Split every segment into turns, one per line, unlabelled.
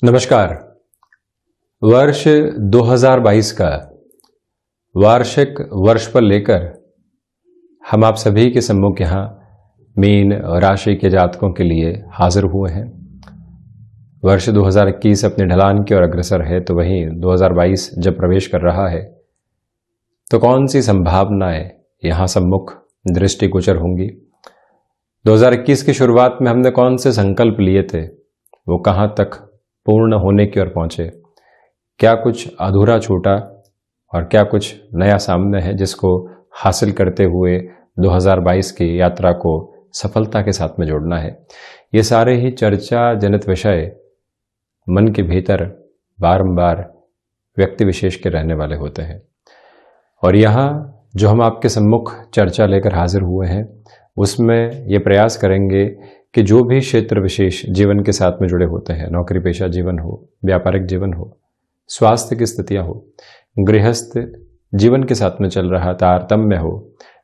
नमस्कार। वर्ष 2022 का वार्षिक वर्ष पर लेकर हम आप सभी के सम्मुख यहाँ मीन राशि के जातकों के लिए हाजिर हुए हैं। वर्ष 2021 अपने ढलान की ओर अग्रसर है, तो वहीं 2022 जब प्रवेश कर रहा है तो कौन सी संभावनाएं यहाँ सम्मुख दृष्टिगोचर होंगी। 2021 की शुरुआत में हमने कौन से संकल्प लिए थे, वो कहाँ तक पूर्ण होने की ओर पहुंचे, क्या कुछ अधूरा छूटा और क्या कुछ नया सामने है जिसको हासिल करते हुए 2022 की यात्रा को सफलता के साथ में जोड़ना है। ये सारे ही चर्चा जनित विषय मन के भीतर बारंबार व्यक्ति विशेष के रहने वाले होते हैं, और यहाँ जो हम आपके सम्मुख चर्चा लेकर हाजिर हुए हैं उसमें ये प्रयास करेंगे कि जो भी क्षेत्र विशेष जीवन के साथ में जुड़े होते हैं, नौकरी पेशा जीवन हो, व्यापारिक जीवन हो, स्वास्थ्य की स्थितियां हो, गृहस्थ जीवन के साथ में चल रहा तारतम्य हो,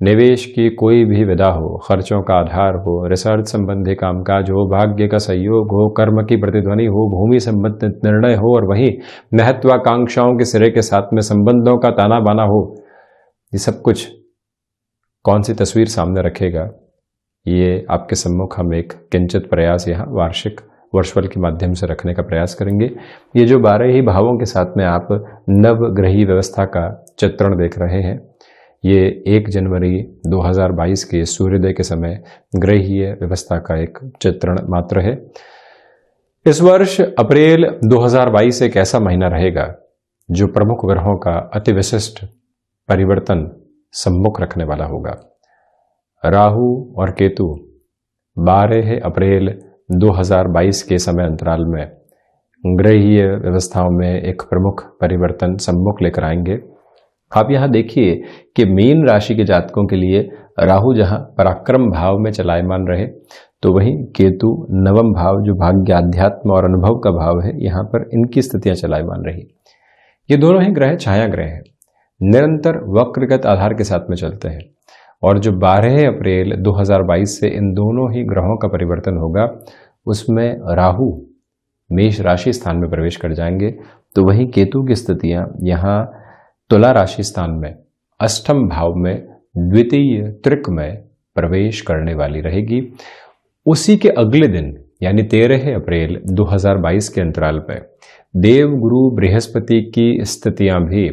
निवेश की कोई भी विधा हो, खर्चों का आधार हो, रिसर्च संबंधी कामकाज हो, भाग्य का सहयोग हो, कर्म की प्रतिध्वनि हो, भूमि संबंधित निर्णय हो, और वहीं महत्वाकांक्षाओं के सिरे के साथ में संबंधों का ताना बाना हो, ये सब कुछ कौन सी तस्वीर सामने रखेगा, ये आपके सम्मुख हम एक किंचित प्रयास यहाँ वार्षिक वर्षफल के माध्यम से रखने का प्रयास करेंगे। ये जो 12 ही भावों के साथ में आप नवग्रही व्यवस्था का चित्रण देख रहे हैं, ये 1 जनवरी 2022 के सूर्योदय के समय ग्रहीय व्यवस्था का एक चित्रण मात्र है। इस वर्ष अप्रैल 2022 एक ऐसा महीना रहेगा जो प्रमुख ग्रहों का अति विशिष्ट परिवर्तन सम्मुख रखने वाला होगा। राहु और केतु 12 अप्रैल 2022 के समय अंतराल में ग्रहीय व्यवस्थाओं में एक प्रमुख परिवर्तन सम्मुख लेकर आएंगे। आप यहाँ देखिए कि मीन राशि के जातकों के लिए राहु जहाँ पराक्रम भाव में चलायमान रहे, तो वहीं केतु नवम भाव जो भाग्य, अध्यात्म और अनुभव का भाव है, यहाँ पर इनकी स्थितियां चलायमान रही। ये दोनों ही ग्रह छाया ग्रह हैं, निरंतर वक्रगत आधार के साथ में चलते हैं, और जो 12 अप्रैल 2022 से इन दोनों ही ग्रहों का परिवर्तन होगा उसमें राहु मेष राशि स्थान में प्रवेश कर जाएंगे, तो वहीं केतु की स्थितियां यहाँ तुला राशि स्थान में अष्टम भाव में द्वितीय त्रिक में प्रवेश करने वाली रहेगी। उसी के अगले दिन यानी 13 अप्रैल 2022 के अंतराल पर देवगुरु बृहस्पति की स्थितियां भी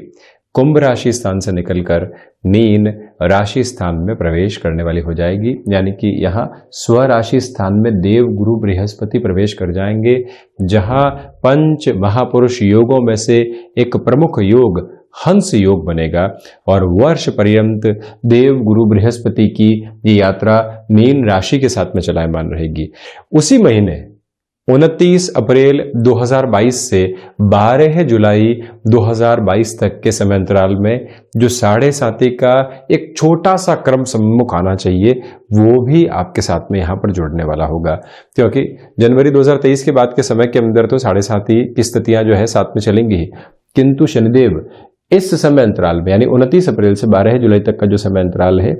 कुंभ राशि स्थान से निकलकर मीन राशि स्थान में प्रवेश करने वाली हो जाएगी, यानी कि यहाँ स्वराशि स्थान में देव गुरु बृहस्पति प्रवेश कर जाएंगे, जहाँ पंच महापुरुष योगों में से एक प्रमुख योग हंस योग बनेगा, और वर्ष पर्यंत देव गुरु बृहस्पति की ये यात्रा मीन राशि के साथ में चलायमान रहेगी। उसी महीने 29 अप्रैल 2022 से 12 जुलाई 2022 तक के समय अंतराल में जो 7.5 का एक छोटा सा क्रम सम्मुख आना चाहिए, वो भी आपके साथ में यहाँ पर जुड़ने वाला होगा, क्योंकि जनवरी 2023 के बाद के समय के अंदर तो 7.5 की स्थितियां जो है साथ में चलेंगी ही, किंतु शनिदेव इस समय अंतराल में यानी 29 अप्रैल से 12 जुलाई तक का जो समय अंतराल है,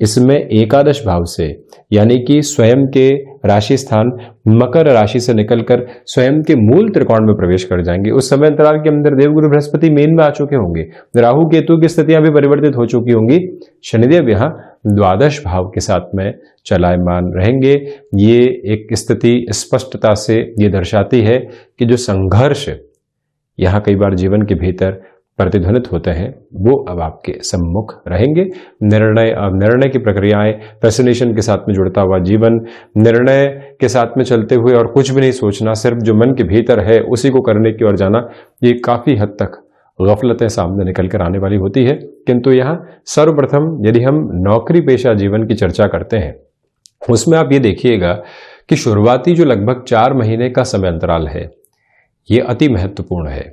इसमें एकादश भाव से यानी कि स्वयं के राशि स्थान मकर राशि से निकलकर स्वयं के मूल त्रिकोण में प्रवेश कर जाएंगे। उस समय अंतराल के अंदर देवगुरु बृहस्पति मीन में आ चुके होंगे, राहु केतु की स्थितियां भी परिवर्तित हो चुकी होंगी, शनिदेव यहाँ द्वादश भाव के साथ में चलायमान रहेंगे। ये एक स्थिति स्पष्टता से ये दर्शाती है कि जो संघर्ष यहाँ कई बार जीवन के भीतर प्रतिध्वनित होते हैं वो अब आपके सम्मुख रहेंगे। निर्णय की प्रक्रियाएं, फैसिनेशन के साथ में जुड़ता हुआ जीवन, निर्णय के साथ में चलते हुए और कुछ भी नहीं सोचना, सिर्फ जो मन के भीतर है उसी को करने की ओर जाना, ये काफी हद तक गफलतें सामने निकल कर आने वाली होती है। किंतु यहाँ सर्वप्रथम यदि हम नौकरी पेशा जीवन की चर्चा करते हैं, उसमें आप ये देखिएगा कि शुरुआती जो लगभग 4 महीने का समय अंतराल है, ये अति महत्वपूर्ण है।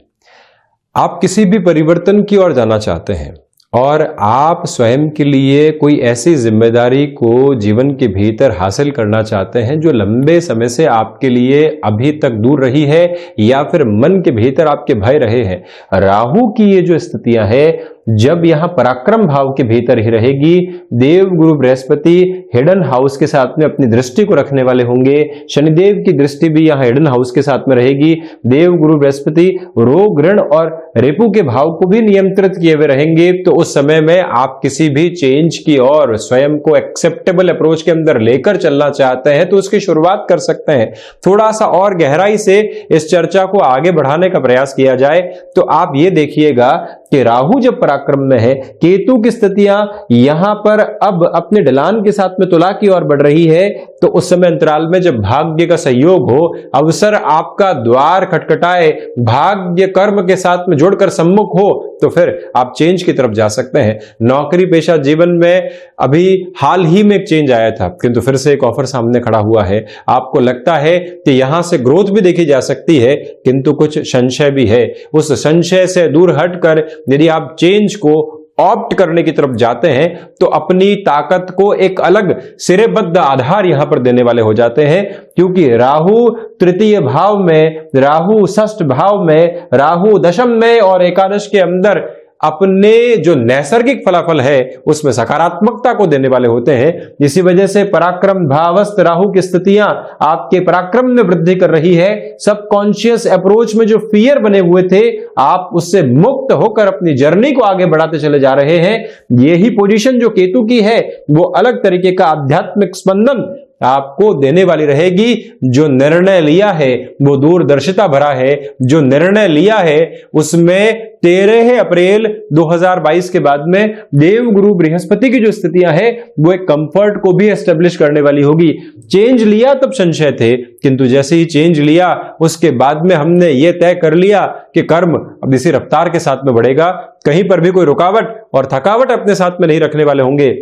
आप किसी भी परिवर्तन की ओर जाना चाहते हैं और आप स्वयं के लिए कोई ऐसी जिम्मेदारी को जीवन के भीतर हासिल करना चाहते हैं जो लंबे समय से आपके लिए अभी तक दूर रही है या फिर मन के भीतर आपके भय रहे हैं। राहु की ये जो स्थितियां हैं जब यहां पराक्रम भाव के भीतर ही रहेगी, देव गुरु बृहस्पति हिडन हाउस के साथ में अपनी दृष्टि को रखने वाले होंगे, शनिदेव की दृष्टि भी यहां हिडन हाउस के साथ में रहेगी। देव गुरु बृहस्पति रोग, ऋण और रेपू के भाव को भी नियंत्रित किए हुए रहेंगे। तो उस समय में आप किसी भी चेंज की और स्वयं को एक्सेप्टेबल अप्रोच के अंदर लेकर चलना चाहते हैं तो उसकी शुरुआत कर सकते हैं। थोड़ा सा और गहराई से इस चर्चा को आगे बढ़ाने का प्रयास किया जाए तो आप ये देखिएगा कि राहु जब पराक्रम में है, केतु की स्थितियां यहां पर अब अपने ढलान के साथ में तुला की ओर बढ़ रही है, तो उस समय अंतराल में जब भाग्य का सहयोग हो, अवसर आपका द्वार खटखटाए, भाग्य कर्म के साथ में जुड़कर सम्मुख हो, तो फिर आप चेंज की तरफ जा सकते हैं। नौकरी पेशा जीवन में अभी हाल ही में एक चेंज आया था, किंतु फिर से एक ऑफर सामने खड़ा हुआ है। आपको लगता है कि यहां से ग्रोथ भी देखी जा सकती है, किंतु कुछ संशय भी है। उस संशय से दूर हटकर यदि आप चेंज को ऑप्ट करने की तरफ जाते हैं तो अपनी ताकत को एक अलग सिरेबद्ध आधार यहां पर देने वाले हो जाते हैं, क्योंकि राहु तृतीय भाव में, राहु षष्ठ भाव में, राहु दशम में और एकादश के अंदर अपने जो नैसर्गिक फलाफल है उसमें सकारात्मकता को देने वाले होते हैं। इसी वजह से पराक्रम भावस्थ राहु की स्थितियां आपके पराक्रम में वृद्धि कर रही है। सबकॉन्शियस अप्रोच में जो फियर बने हुए थे, आप उससे मुक्त होकर अपनी जर्नी को आगे बढ़ाते चले जा रहे हैं। यही पोजीशन जो केतु की है वो अलग तरीके का आध्यात्मिक स्पंदन आपको देने वाली रहेगी। जो निर्णय लिया है वो दूरदर्शिता भरा है, जो निर्णय लिया है उसमें 13 अप्रैल 2022 के बाद में देव गुरु बृहस्पति की जो स्थितियां हैं वो एक कंफर्ट को भी एस्टेब्लिश करने वाली होगी। चेंज लिया तब संशय थे, किंतु जैसे ही चेंज लिया उसके बाद में हमने ये तय कर लिया कि कर्म अब इसी रफ्तार के साथ में बढ़ेगा, कहीं पर भी कोई रुकावट और थकावट अपने साथ में नहीं रखने वाले होंगे।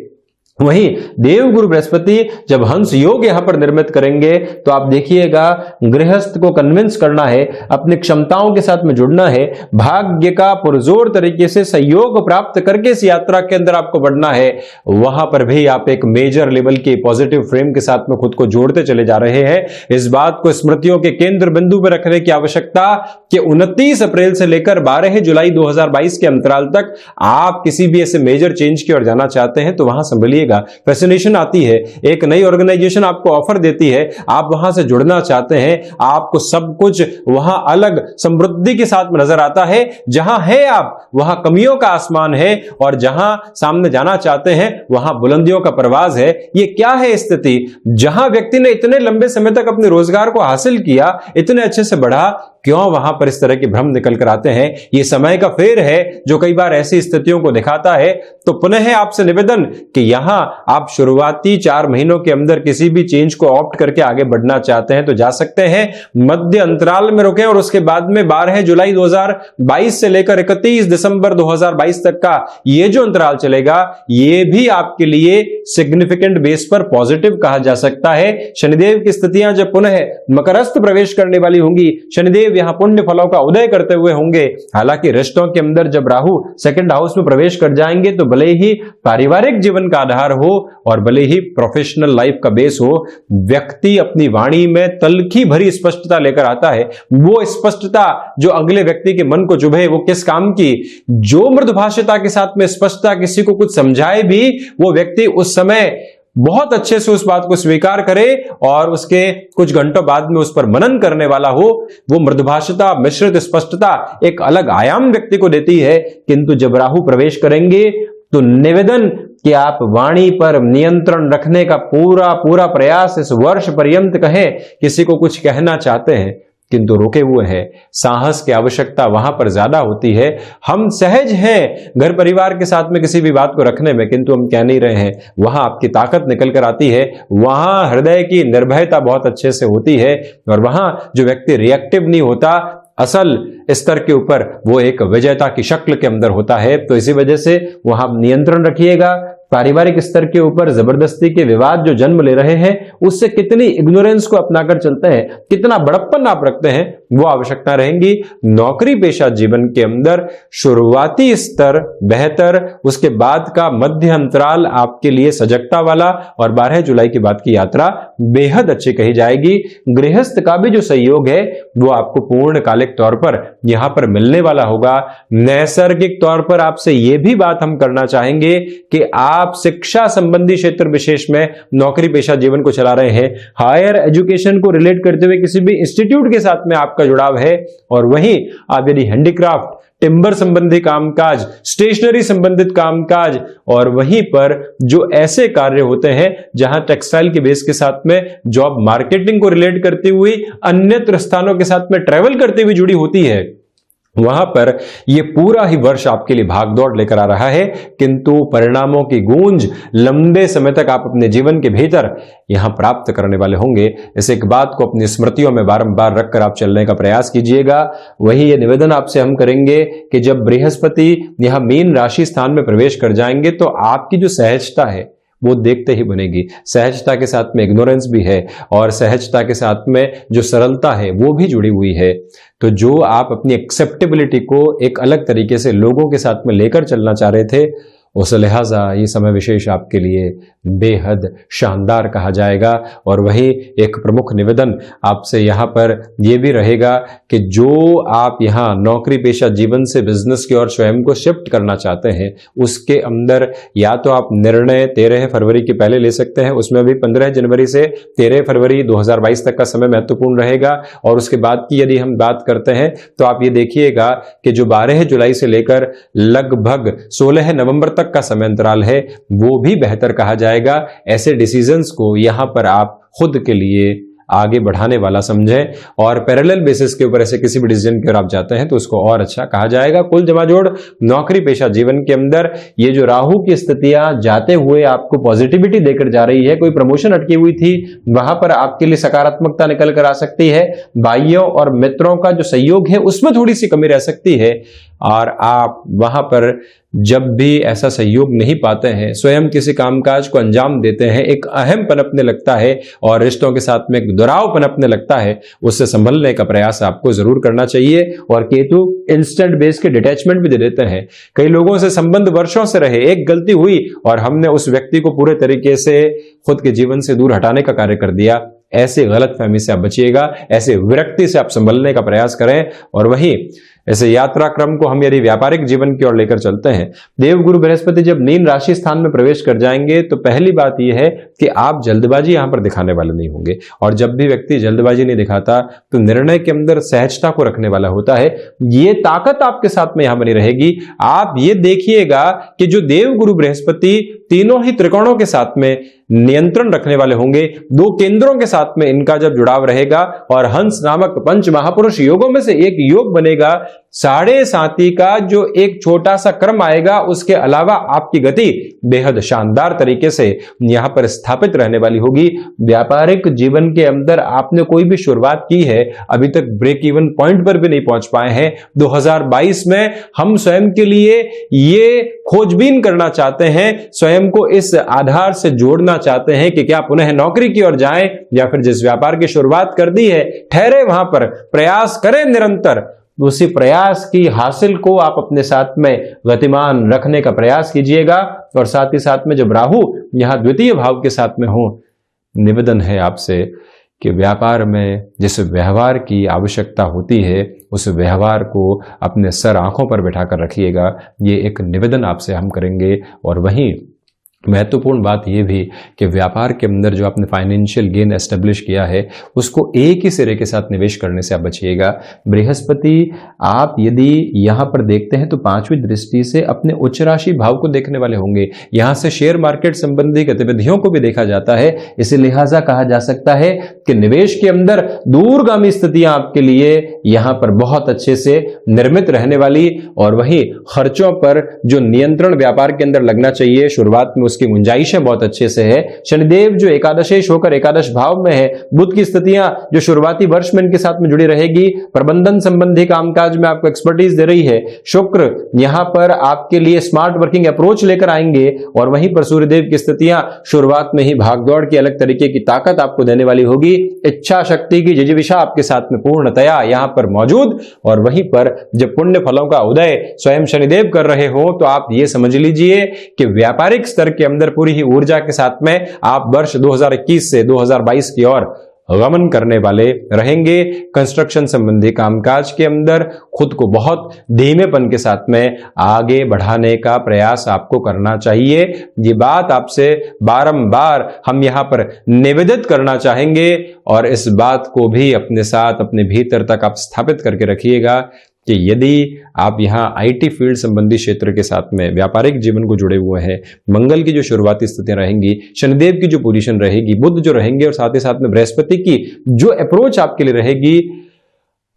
वहीं देव गुरु बृहस्पति जब हंस योग यहां पर निर्मित करेंगे तो आप देखिएगा, गृहस्थ को कन्विंस करना है, अपनी क्षमताओं के साथ में जुड़ना है, भाग्य का पुरजोर तरीके से सहयोग प्राप्त करके इस यात्रा के अंदर आपको बढ़ना है। वहां पर भी आप एक मेजर लेवल के पॉजिटिव फ्रेम के साथ में खुद को जोड़ते चले जा रहे हैं। इस बात को स्मृतियों के केंद्र बिंदु पर रखने की आवश्यकता कि 29 अप्रैल से लेकर 12 जुलाई 2022 के अंतराल तक आप किसी भी ऐसे मेजर चेंज की ओर जाना चाहते हैं तो वहां संभलिए। फैसिनेशन आती है, एक नई ऑर्गेनाइजेशन आपको ऑफर देती है, आप वहां से जुड़ना चाहते हैं, आपको सब कुछ वहां अलग समृद्धि के साथ में नजर आता है। जहां है आप वहां कमियों का आसमान है और जहां सामने जाना चाहते हैं वहां बुलंदियों का परवाज है। ये क्या है स्थिति? जहां व्यक्ति ने इतने लंबे समय तक अपने रोजगार को हासिल किया, इतने अच्छे से बढ़ा, क्यों वहां पर इस तरह के भ्रम निकल कर आते हैं? ये समय का फेर है जो कई बार ऐसी स्थितियों को दिखाता है। तो पुनः आपसे निवेदन कि यहां आप शुरुआती 4 महीनों के अंदर किसी भी चेंज को ऑप्ट करके आगे बढ़ना चाहते हैं तो जा सकते हैं। मध्य अंतराल में रुकें और उसके बाद में 12 जुलाई 2022 से लेकर 31 दिसंबर 2022 तक का ये जो अंतराल चलेगा, ये भी आपके लिए सिग्निफिकेंट बेस पर पॉजिटिव कहा जा सकता है। शनिदेव की स्थितियां जब पुनः मकरस्थ प्रवेश करने वाली होंगी, शनिदेव यहां पुण्य फलों का उदय करते हुए होंगे। हालांकि रिश्तों के अंदर जब राहु सेकंड हाउस में प्रवेश कर जाएंगे तो भले ही पारिवारिक जीवन का आधार हो और भले ही प्रोफेशनल लाइफ का बेस हो, व्यक्ति अपनी वाणी में तलखी भरी स्पष्टता लेकर आता है। वो स्पष्टता जो अगले व्यक्ति के मन को चुभे, वो किस काम की? जो मृदुभाषिता के साथ में स्पष्टता किसी को कुछ समझाए भी, वो व्यक्ति उस समय बहुत अच्छे से उस बात को स्वीकार करे और उसके कुछ घंटों बाद में उस पर मनन करने वाला हो। वो मृदुभाषिता, मिश्रित स्पष्टता एक अलग आयाम व्यक्ति को देती है। किंतु जब राहु प्रवेश करेंगे तो निवेदन कि आप वाणी पर नियंत्रण रखने का पूरा प्रयास इस वर्ष पर्यंत कहें। किसी को कुछ कहना चाहते हैं किंतु रुके हुए हैं, साहस की आवश्यकता वहां पर ज्यादा होती है। हम सहज हैं घर परिवार के साथ में किसी भी बात को रखने में, किंतु हम कह नहीं रहे हैं। वहां आपकी ताकत निकल कर आती है, वहां हृदय की निर्भयता बहुत अच्छे से होती है और वहां जो व्यक्ति रिएक्टिव नहीं होता, असल स्तर के ऊपर वो एक विजेता की शक्ल के अंदर होता है। तो इसी वजह से वहां नियंत्रण रखिएगा। पारिवारिक स्तर के ऊपर जबरदस्ती के विवाद जो जन्म ले रहे हैं, उससे कितनी इग्नोरेंस को अपनाकर चलते हैं, कितना बड़प्पन आप रखते हैं, वो आवश्यकता रहेंगी। नौकरी पेशा जीवन के अंदर शुरुआती स्तर बेहतर, उसके बाद का मध्य अंतराल आपके लिए सजगता वाला और 12 जुलाई के बाद की यात्रा बेहद अच्छी कही जाएगी। गृहस्थ का भी जो सहयोग है वो आपको पूर्णकालिक तौर पर यहां पर मिलने वाला होगा। नैसर्गिक तौर पर आपसे यह भी बात हम करना चाहेंगे कि आप शिक्षा संबंधी क्षेत्र विशेष में नौकरी पेशा जीवन को चला रहे हैं, हायर एजुकेशन को रिलेट करते हुए किसी भी इंस्टीट्यूट के साथ में आपका जुड़ाव है, और वहीं आप यदि हैंडीक्राफ्ट, टिम्बर संबंधी कामकाज, स्टेशनरी संबंधित कामकाज, और वहीं पर जो ऐसे कार्य होते हैं जहां टेक्सटाइल के बेस के साथ में जॉब मार्केटिंग को रिलेट करती हुई अन्यत्र स्थानों के साथ में ट्रेवल करते हुए जुड़ी होती है, वहां पर यह पूरा ही वर्ष आपके लिए भागदौड़ लेकर आ रहा है, किंतु परिणामों की गूंज लंबे समय तक आप अपने जीवन के भीतर यहां प्राप्त करने वाले होंगे। इस एक बात को अपनी स्मृतियों में बारंबार रखकर आप चलने का प्रयास कीजिएगा। वही ये निवेदन आपसे हम करेंगे कि जब बृहस्पति यहां मीन राशि स्थान में प्रवेश कर जाएंगे तो आपकी जो सहजता है वो देखते ही बनेगी। सहजता के साथ में इग्नोरेंस भी है, और सहजता के साथ में जो सरलता है वो भी जुड़ी हुई है। तो जो आप अपनी एक्सेप्टेबिलिटी को एक अलग तरीके से लोगों के साथ में लेकर चलना चाह रहे थे, उस लिहाजा ये समय विशेष आपके लिए बेहद शानदार कहा जाएगा। और वही एक प्रमुख निवेदन आपसे यहाँ पर यह भी रहेगा कि जो आप यहाँ नौकरी पेशा जीवन से बिजनेस की ओर स्वयं को शिफ्ट करना चाहते हैं, उसके अंदर या तो आप निर्णय 13 फरवरी के पहले ले सकते हैं, उसमें भी 15 जनवरी से 13 फरवरी 2022 तक का समय महत्वपूर्ण रहेगा। और उसके बाद की यदि हम बात करते हैं तो आप ये देखिएगा कि जो 12 जुलाई से लेकर लगभग 16 नवंबर तक का समय अंतराल है वो भी बेहतर कहा जाएगा। ऐसे डिसीजंस को यहां पर आप खुद के लिए आगे बढ़ाने वाला समझें, और पैरेलल बेसिस के ऊपर ऐसे किसी भी डिसीजन की ओर आप जाते हैं तो उसको और अच्छा कहा जाएगा। कुल जमाजोड़ नौकरी पेशा जीवन के अंदर ये जो राहु की स्थितियां जाते हुए आपको पॉजिटिविटी देकर जा रही है, कोई प्रमोशन अटकी हुई थी वहां पर आपके लिए सकारात्मकता निकल कर आ सकती है। भाइयों और मित्रों का जो सहयोग है उसमें थोड़ी सी कमी रह सकती है, और आप वहां पर जब भी ऐसा सहयोग नहीं पाते हैं, स्वयं किसी कामकाज को अंजाम देते हैं, एक अहम पनपने लगता है और रिश्तों के साथ में एक दुराव पनपने लगता है, उससे संभलने का प्रयास आपको जरूर करना चाहिए। और केतु इंस्टेंट बेस के डिटैचमेंट भी दे देते हैं। कई लोगों से संबंध वर्षों से रहे, एक गलती हुई और हमने उस व्यक्ति को पूरे तरीके से खुद के जीवन से दूर हटाने का कार्य कर दिया। ऐसे गलतफहमी से आप बचिएगा, ऐसे विरक्ति से आप संभलने का प्रयास करें। और वहीं ऐसे यात्रा क्रम को हम यदि व्यापारिक जीवन की ओर लेकर चलते हैं, देवगुरु बृहस्पति जब मीन राशि स्थान में प्रवेश कर जाएंगे तो पहली बात यह है कि आप जल्दबाजी यहां पर दिखाने वाले नहीं होंगे, और जब भी व्यक्ति जल्दबाजी नहीं दिखाता तो निर्णय के अंदर सहजता को रखने वाला होता है। ये ताकत आपके साथ में यहां बनी रहेगी। आप ये देखिएगा कि जो देवगुरु बृहस्पति तीनों ही त्रिकोणों के साथ में नियंत्रण रखने वाले होंगे, दो केंद्रों के साथ में इनका जब जुड़ाव रहेगा और हंस नामक पंच महापुरुष योगों में से एक योग बनेगा, 7.5 का जो एक छोटा सा क्रम आएगा, उसके अलावा आपकी गति बेहद शानदार तरीके से यहां पर स्थापित रहने वाली होगी। व्यापारिक जीवन के अंदर आपने कोई भी शुरुआत की है, अभी तक ब्रेक इवन पॉइंट पर भी नहीं पहुंच पाए हैं। 2022 में हम स्वयं के लिए ये खोजबीन करना चाहते हैं, स्वयं को इस आधार से जोड़ना चाहते हैं कि क्या पुनः नौकरी की ओर जाएं, या फिर जिस व्यापार की शुरुआत कर दी है ठहरे वहां पर, प्रयास करें निरंतर, उसी प्रयास की हासिल को आप अपने साथ में गतिमान रखने का प्रयास कीजिएगा। और साथ ही साथ में जब राहु यहां द्वितीय भाव के साथ में हो, निवेदन है आपसे कि व्यापार में जिस व्यवहार की आवश्यकता होती है उस व्यवहार को अपने सर आंखों पर बैठाकर रखिएगा। ये एक निवेदन आपसे हम करेंगे। और वहीं महत्वपूर्ण बात यह भी कि व्यापार के अंदर जो आपने फाइनेंशियल गेन एस्टेब्लिश किया है उसको एक ही सिरे के साथ निवेश करने से आप बचिएगा। बृहस्पति आप यदि यहां पर देखते हैं तो 5वीं दृष्टि से अपने उच्च राशि भाव को देखने वाले होंगे। यहां से शेयर मार्केट संबंधी गतिविधियों को भी देखा जाता है। इसी लिहाजा कहा जा सकता है कि निवेश के अंदर दूरगामी स्थितियां आपके लिए यहां पर बहुत अच्छे से निर्मित रहने वाली, और वहीं खर्चों पर जो नियंत्रण व्यापार के अंदर लगना चाहिए, शुरुआत में उसकी गुंजाइशें बहुत अच्छे से है। शनिदेव जो एकादशेश होकर एकादश भाव में है, बुध की स्थितियां जो शुरुआती वर्ष में इनके साथ में जुड़ी रहेगी, प्रबंधन संबंधी कामकाज में आपको एक्सपर्टीज दे रही है। शुक्र यहां पर आपके लिए स्मार्ट वर्किंग अप्रोच लेकर आएंगे, और वहीं पर सूर्यदेव की स्थितियां शुरुआत में ही भागदौड़ की अलग तरीके की ताकत आपको देने वाली होगी। इच्छा शक्ति की जिजीविषा आपके साथ में पूर्णतया यहां पर मौजूद, और वहीं पर जब पुण्य फलों का उदय स्वयं शनिदेव कर रहे हो तो आप ये समझ लीजिए कि व्यापारिक स्तर के के अंदर पूरी ही ऊर्जा के साथ में आप वर्ष 2021 से 2022 की ओर गमन करने वाले रहेंगे। कंस्ट्रक्शन संबंधी कामकाज के अंदर खुद को बहुत धीमेपन के साथ में आगे बढ़ाने का प्रयास आपको करना चाहिए। ये बात आपसे बारंबार हम यहां पर निवेदित करना चाहेंगे और इस बात को भी अपने साथ अपने भीतर तक आप स्थापित करके रखिएगा कि यदि आप यहाँ आईटी फील्ड संबंधी क्षेत्र के साथ में व्यापारिक जीवन को जुड़े हुए हैं, मंगल की जो शुरुआती स्थितियां रहेंगी, शनिदेव की जो पोजीशन रहेगी, बुध जो रहेंगे और साथ ही साथ में बृहस्पति की जो अप्रोच आपके लिए रहेगी,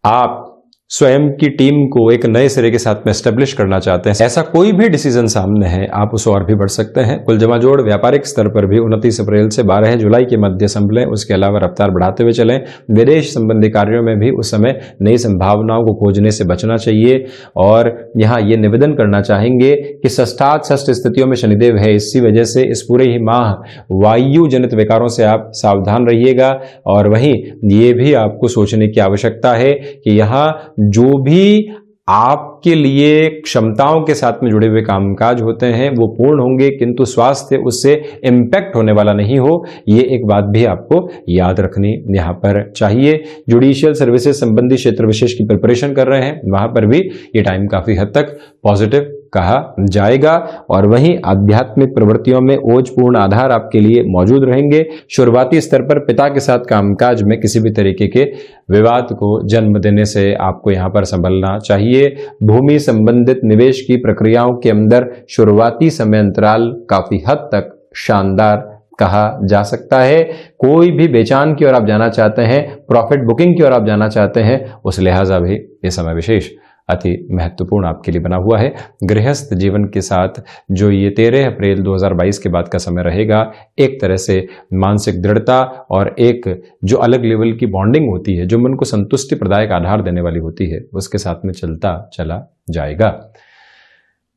आप स्वयं की टीम को एक नए सिरे के साथ में एस्टेब्लिश करना चाहते हैं, ऐसा कोई भी डिसीजन सामने है, आप उसे और भी बढ़ सकते हैं। कुल जमा जोड़ व्यापारिक स्तर पर भी 29 अप्रैल से 12 जुलाई के मध्य संभलें। उसके अलावा रफ्तार बढ़ाते हुए चलें। विदेश संबंधी कार्यों में भी उस समय नई संभावनाओं को खोजने से बचना चाहिए। और यहाँ ये निवेदन करना चाहेंगे कि षष्ठ स्थितियों में शनिदेव है, इसी वजह से इस पूरे ही माह वायु जनित विकारों से आप सावधान रहिएगा। और वहीं ये भी आपको सोचने की आवश्यकता है कि यहाँ जो भी आपके लिए क्षमताओं के साथ में जुड़े हुए कामकाज होते हैं वो पूर्ण होंगे, किंतु स्वास्थ्य उससे इंपैक्ट होने वाला नहीं हो, ये एक बात भी आपको याद रखनी यहाँ पर चाहिए। जुडिशियल सर्विसेज संबंधी क्षेत्र विशेष की प्रिपरेशन कर रहे हैं, वहां पर भी ये टाइम काफी हद तक पॉजिटिव कहा जाएगा। और वहीं आध्यात्मिक प्रवृत्तियों में ओजपूर्ण आधार आपके लिए मौजूद रहेंगे। शुरुआती स्तर पर पिता के साथ कामकाज में किसी भी तरीके के विवाद को जन्म देने से आपको यहां पर संभलना चाहिए। भूमि संबंधित निवेश की प्रक्रियाओं के अंदर शुरुआती समय अंतराल काफी हद तक शानदार कहा जा सकता है। कोई भी बेचान की ओर आप जाना चाहते हैं, प्रॉफिट बुकिंग की ओर आप जाना चाहते हैं, उस लिहाजा भी ये समय विशेष अति महत्वपूर्ण आपके लिए बना हुआ है। गृहस्थ जीवन के साथ जो ये 13 अप्रैल 2022 के बाद का समय रहेगा, एक तरह से मानसिक दृढ़ता और एक जो अलग लेवल की बॉन्डिंग होती है, जो मन को संतुष्टि प्रदायक आधार देने वाली होती है, उसके साथ में चलता चला जाएगा।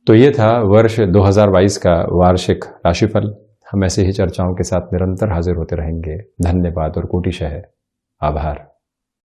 तो ये था वर्ष 2022 का वार्षिक राशिफल। हम ऐसे ही चर्चाओं के साथ निरंतर हाजिर होते रहेंगे। धन्यवाद और कोटिशः आभार।